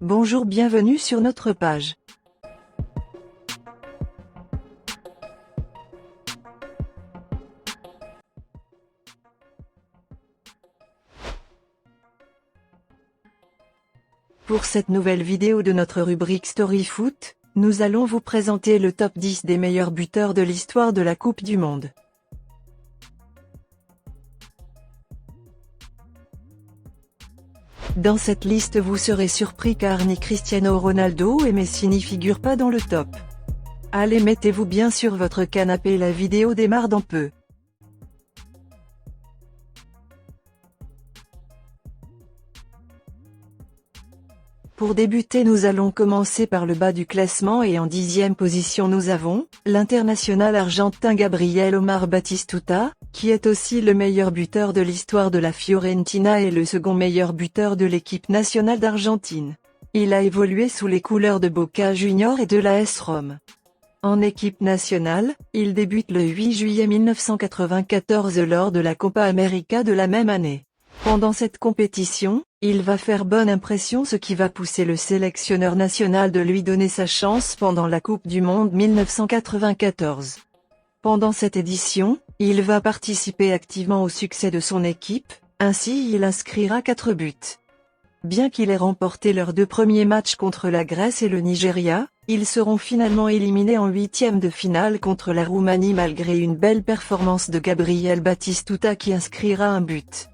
Bonjour, bienvenue sur notre page. Pour cette nouvelle vidéo de notre rubrique Story Foot, nous allons vous présenter le top 10 des meilleurs buteurs de l'histoire de la Coupe du Monde. Dans cette liste vous serez surpris car ni Cristiano Ronaldo et Messi n'y figurent pas dans le top. Allez, mettez-vous bien sur votre canapé, la vidéo démarre dans peu. Pour débuter, nous allons commencer par le bas du classement et en 10e position nous avons l'international argentin Gabriel Omar Batistuta, qui est aussi le meilleur buteur de l'histoire de la Fiorentina et le second meilleur buteur de l'équipe nationale d'Argentine. Il a évolué sous les couleurs de Boca Juniors et de l'AS Rome. En équipe nationale, il débute le 8 juillet 1994 lors de la Copa América de la même année. Pendant cette compétition, il va faire bonne impression, ce qui va pousser le sélectionneur national de lui donner sa chance pendant la Coupe du Monde 1994. Pendant cette édition, il va participer activement au succès de son équipe, ainsi il inscrira 4 buts. Bien qu'il ait remporté leurs 2 premiers matchs contre la Grèce et le Nigeria, ils seront finalement éliminés en 8e de finale contre la Roumanie malgré une belle performance de Gabriel Batistuta qui inscrira un but.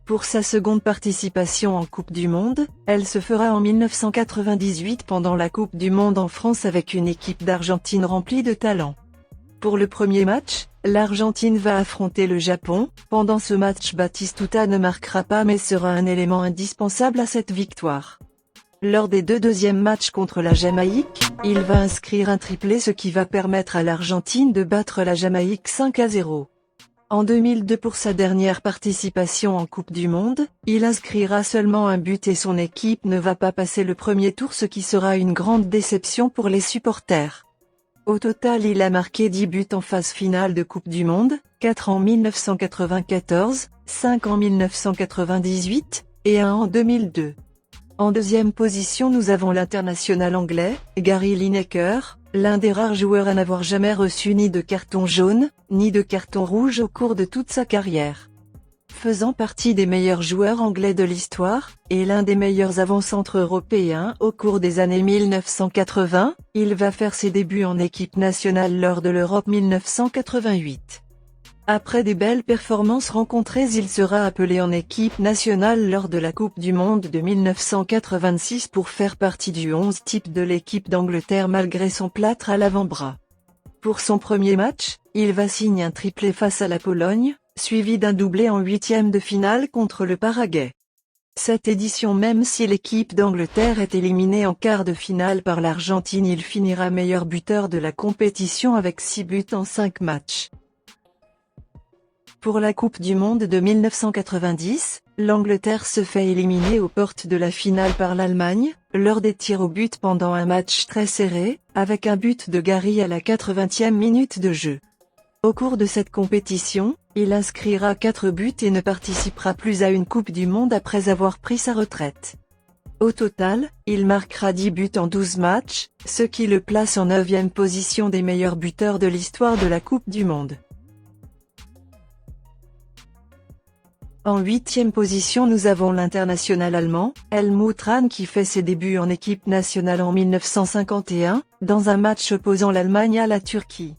Pour sa seconde participation en Coupe du Monde, elle se fera en 1998 pendant la Coupe du Monde en France avec une équipe d'Argentine remplie de talent. Pour le premier match, l'Argentine va affronter le Japon. Pendant ce match, Batistuta ne marquera pas mais sera un élément indispensable à cette victoire. Lors des 2 deuxièmes matchs contre la Jamaïque, il va inscrire un triplé, ce qui va permettre à l'Argentine de battre la Jamaïque 5-0. En 2002, pour sa dernière participation en Coupe du Monde, il inscrira seulement un but et son équipe ne va pas passer le premier tour, ce qui sera une grande déception pour les supporters. Au total, il a marqué 10 buts en phase finale de Coupe du Monde, 4 en 1994, 5 en 1998, et 1 en 2002. En deuxième position nous avons l'international anglais, Gary Lineker, l'un des rares joueurs à n'avoir jamais reçu ni de carton jaune, ni de carton rouge au cours de toute sa carrière. Faisant partie des meilleurs joueurs anglais de l'histoire, et l'un des meilleurs avant-centres européens au cours des années 1980, il va faire ses débuts en équipe nationale lors de l'Europe 1988. Après des belles performances rencontrées, il sera appelé en équipe nationale lors de la Coupe du Monde de 1986 pour faire partie du 11 type de l'équipe d'Angleterre malgré son plâtre à l'avant-bras. Pour son premier match, il va signer un triplé face à la Pologne, suivi d'un doublé en 8e de finale contre le Paraguay. Cette édition, même si l'équipe d'Angleterre est éliminée en quart de finale par l'Argentine, il finira meilleur buteur de la compétition avec 6 buts en 5 matchs. Pour la Coupe du Monde de 1990, l'Angleterre se fait éliminer aux portes de la finale par l'Allemagne, lors des tirs au but pendant un match très serré, avec un but de Gary à la 80e minute de jeu. Au cours de cette compétition, il inscrira 4 buts et ne participera plus à une Coupe du Monde après avoir pris sa retraite. Au total, il marquera 10 buts en 12 matchs, ce qui le place en 9e position des meilleurs buteurs de l'histoire de la Coupe du Monde. En 8e position nous avons l'international allemand, Helmut Rahn, qui fait ses débuts en équipe nationale en 1951, dans un match opposant l'Allemagne à la Turquie.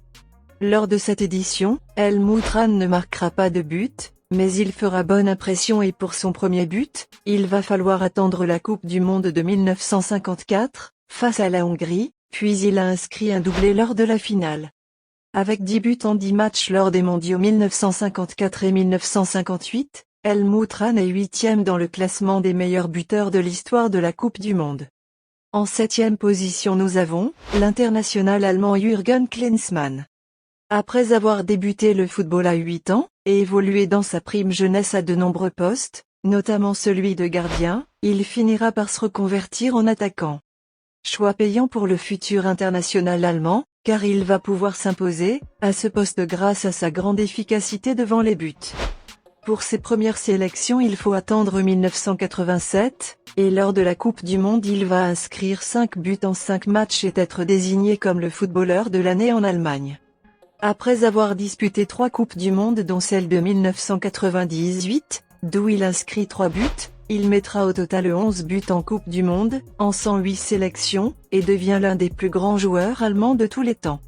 Lors de cette édition, Helmut Rahn ne marquera pas de but, mais il fera bonne impression et pour son premier but, il va falloir attendre la Coupe du Monde de 1954, face à la Hongrie, puis il a inscrit un doublé lors de la finale. Avec 10 buts en 10 matchs lors des mondiaux 1954 et 1958, Helmut Rahn est 8e dans le classement des meilleurs buteurs de l'histoire de la Coupe du Monde. En 7e position nous avons l'international allemand Jürgen Klinsmann. Après avoir débuté le football à 8 ans, et évolué dans sa prime jeunesse à de nombreux postes, notamment celui de gardien, il finira par se reconvertir en attaquant. Choix payant pour le futur international allemand, car il va pouvoir s'imposer à ce poste grâce à sa grande efficacité devant les buts. Pour ses premières sélections il faut attendre 1987, et lors de la Coupe du Monde il va inscrire 5 buts en 5 matchs et être désigné comme le footballeur de l'année en Allemagne. Après avoir disputé 3 Coupes du Monde dont celle de 1998, d'où il inscrit 3 buts, il mettra au total 11 buts en Coupe du Monde, en 108 sélections, et devient l'un des plus grands joueurs allemands de tous les temps.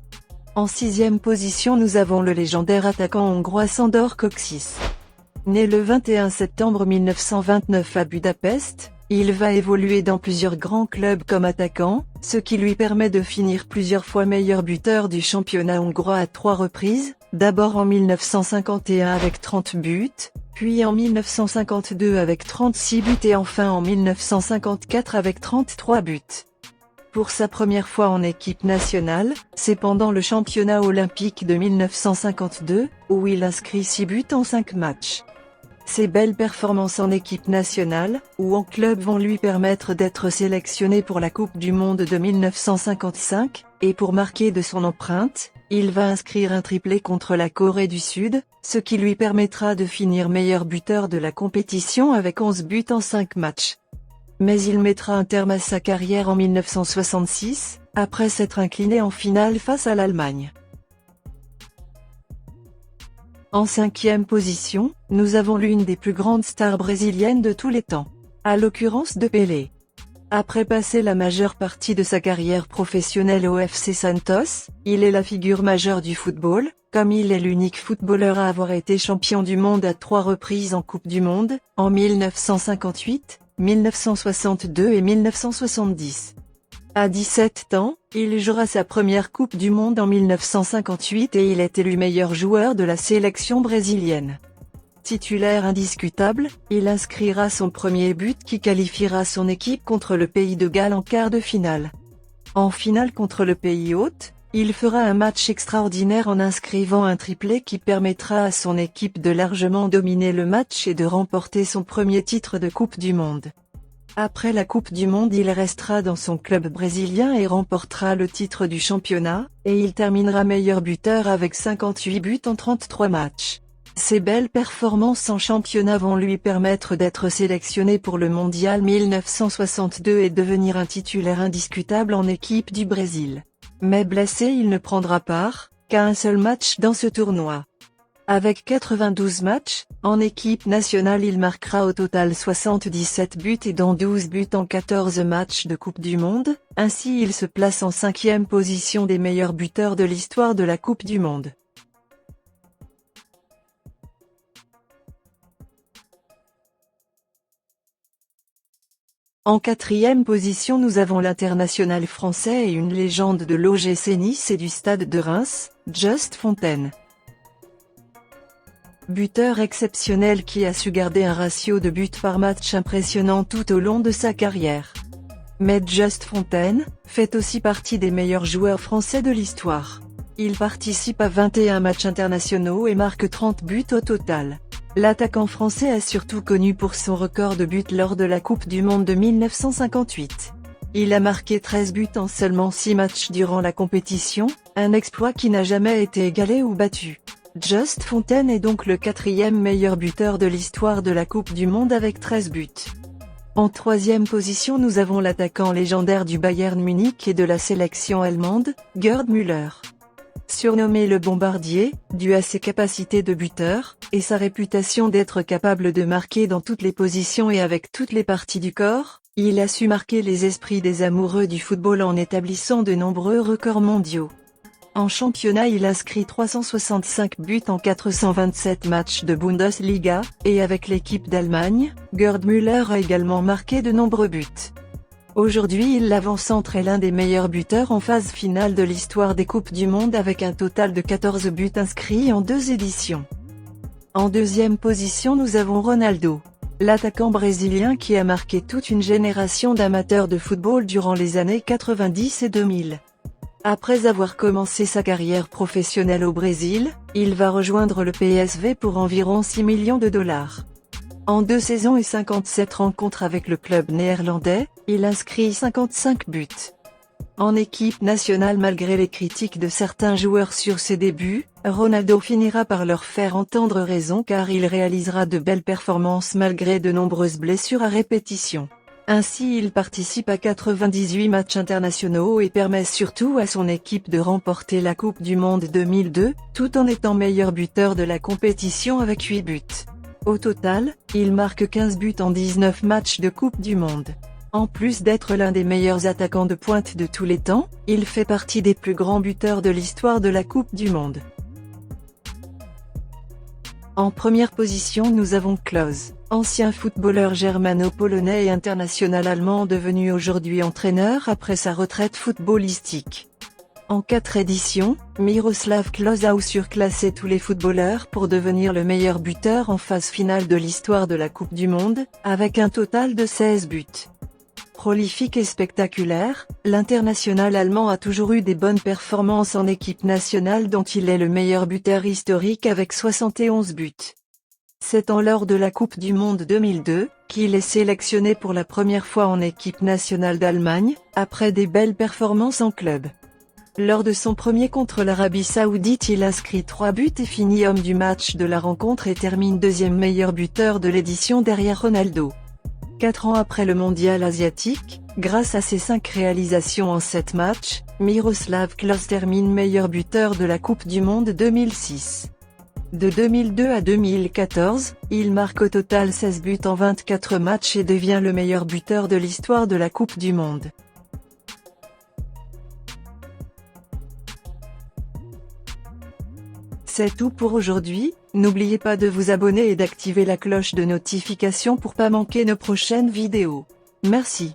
En 6e position nous avons le légendaire attaquant hongrois Sándor Kocsis. Né le 21 septembre 1929 à Budapest, il va évoluer dans plusieurs grands clubs comme attaquant, ce qui lui permet de finir plusieurs fois meilleur buteur du championnat hongrois à 3 reprises, d'abord en 1951 avec 30 buts, puis en 1952 avec 36 buts et enfin en 1954 avec 33 buts. Pour sa première fois en équipe nationale, c'est pendant le championnat olympique de 1952, où il inscrit 6 buts en 5 matchs. Ses belles performances en équipe nationale, ou en club vont lui permettre d'être sélectionné pour la Coupe du Monde de 1955, et pour marquer de son empreinte, il va inscrire un triplé contre la Corée du Sud, ce qui lui permettra de finir meilleur buteur de la compétition avec 11 buts en 5 matchs. Mais il mettra un terme à sa carrière en 1966, après s'être incliné en finale face à l'Allemagne. En 5e position, nous avons l'une des plus grandes stars brésiliennes de tous les temps, à l'occurrence de Pelé. Après passer la majeure partie de sa carrière professionnelle au FC Santos, il est la figure majeure du football, comme il est l'unique footballeur à avoir été champion du monde à 3 reprises en Coupe du Monde, en 1958, 1962 et 1970. À 17 ans, il jouera sa première Coupe du Monde en 1958 et il est élu meilleur joueur de la sélection brésilienne. Titulaire indiscutable, il inscrira son premier but qui qualifiera son équipe contre le pays de Galles en quart de finale. En finale contre le pays hôte, il fera un match extraordinaire en inscrivant un triplé qui permettra à son équipe de largement dominer le match et de remporter son premier titre de Coupe du Monde. Après la Coupe du Monde il restera dans son club brésilien et remportera le titre du championnat, et il terminera meilleur buteur avec 58 buts en 33 matchs. Ses belles performances en championnat vont lui permettre d'être sélectionné pour le Mondial 1962 et devenir un titulaire indiscutable en équipe du Brésil. Mais blessé il ne prendra part qu'à un seul match dans ce tournoi. Avec 92 matchs, en équipe nationale il marquera au total 77 buts et dont 12 buts en 14 matchs de Coupe du Monde, ainsi il se place en 5e position des meilleurs buteurs de l'histoire de la Coupe du Monde. En 4e position nous avons l'international français et une légende de l'OGC Nice et du Stade de Reims, Just Fontaine. Buteur exceptionnel qui a su garder un ratio de buts par match impressionnant tout au long de sa carrière. Mais Just Fontaine fait aussi partie des meilleurs joueurs français de l'histoire. Il participe à 21 matchs internationaux et marque 30 buts au total. L'attaquant français est surtout connu pour son record de buts lors de la Coupe du Monde de 1958. Il a marqué 13 buts en seulement 6 matchs durant la compétition, un exploit qui n'a jamais été égalé ou battu. Just Fontaine est donc le 4e meilleur buteur de l'histoire de la Coupe du Monde avec 13 buts. En 3e position nous avons l'attaquant légendaire du Bayern Munich et de la sélection allemande, Gerd Müller. Surnommé le bombardier, dû à ses capacités de buteur, et sa réputation d'être capable de marquer dans toutes les positions et avec toutes les parties du corps, il a su marquer les esprits des amoureux du football en établissant de nombreux records mondiaux. En championnat il inscrit 365 buts en 427 matchs de Bundesliga, et avec l'équipe d'Allemagne, Gerd Müller a également marqué de nombreux buts. Aujourd'hui l'avant-centre est l'un des meilleurs buteurs en phase finale de l'histoire des Coupes du Monde avec un total de 14 buts inscrits en 2 éditions. En 2e position nous avons Ronaldo, l'attaquant brésilien qui a marqué toute une génération d'amateurs de football durant les années 90 et 2000. Après avoir commencé sa carrière professionnelle au Brésil, il va rejoindre le PSV pour environ 6 millions de dollars. En 2 saisons et 57 rencontres avec le club néerlandais, il inscrit 55 buts. En équipe nationale, malgré les critiques de certains joueurs sur ses débuts, Ronaldo finira par leur faire entendre raison car il réalisera de belles performances malgré de nombreuses blessures à répétition. Ainsi il participe à 98 matchs internationaux et permet surtout à son équipe de remporter la Coupe du Monde 2002, tout en étant meilleur buteur de la compétition avec 8 buts. Au total, il marque 15 buts en 19 matchs de Coupe du Monde. En plus d'être l'un des meilleurs attaquants de pointe de tous les temps, il fait partie des plus grands buteurs de l'histoire de la Coupe du Monde. En première position nous avons Klose, ancien footballeur germano-polonais et international allemand devenu aujourd'hui entraîneur après sa retraite footballistique. En 4 éditions, Miroslav Klose a surclassé tous les footballeurs pour devenir le meilleur buteur en phase finale de l'histoire de la Coupe du Monde, avec un total de 16 buts. Prolifique et spectaculaire, l'international allemand a toujours eu des bonnes performances en équipe nationale dont il est le meilleur buteur historique avec 71 buts. C'est lors de la Coupe du Monde 2002, qu'il est sélectionné pour la première fois en équipe nationale d'Allemagne, après des belles performances en club. Lors de son premier contre l'Arabie Saoudite, il inscrit 3 buts et finit homme du match de la rencontre et termine deuxième meilleur buteur de l'édition derrière Ronaldo. 4 ans après le mondial asiatique, grâce à ses 5 réalisations en 7 matchs, Miroslav Klose termine meilleur buteur de la Coupe du Monde 2006. De 2002 à 2014, il marque au total 16 buts en 24 matchs et devient le meilleur buteur de l'histoire de la Coupe du Monde. C'est tout pour aujourd'hui, n'oubliez pas de vous abonner et d'activer la cloche de notification pour pas manquer nos prochaines vidéos. Merci.